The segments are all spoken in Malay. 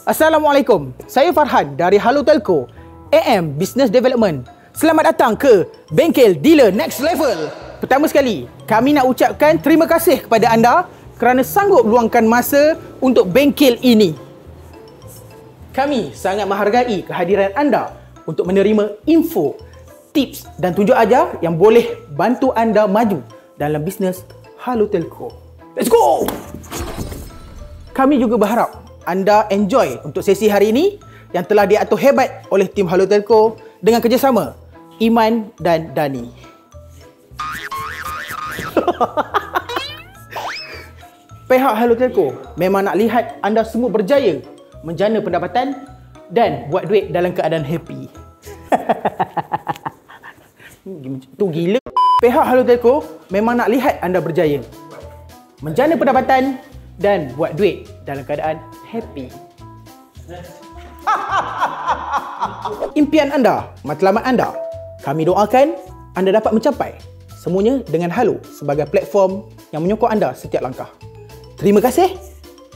Assalamualaikum, saya Farhan dari Halo Telco, AM Business Development. Selamat datang ke Bengkel Dealer Next Level. Pertama sekali, kami nak ucapkan terima kasih kepada anda kerana sanggup luangkan masa untuk bengkel ini. Kami sangat menghargai kehadiran anda untuk menerima info, tips dan tunjuk ajar yang boleh bantu anda maju dalam bisnes Halo Telco. Let's go! Kami juga berharap anda enjoy untuk sesi hari ini yang telah diatur hebat oleh tim Halo Telco dengan kerjasama Iman dan Dani. Pihak Halo Telco memang nak lihat anda semua berjaya menjana pendapatan dan buat duit dalam keadaan happy. Tu gila. Pihak Halo Telco memang nak lihat anda berjaya menjana pendapatan dan buat duit dalam keadaan happy. Impian anda, matlamat anda, kami doakan anda dapat mencapai semuanya dengan Halo sebagai platform yang menyokong anda setiap langkah. Terima kasih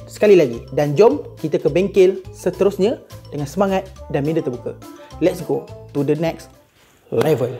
sekali lagi dan jom kita ke bengkel seterusnya dengan semangat dan minda terbuka. Let's go to the next level.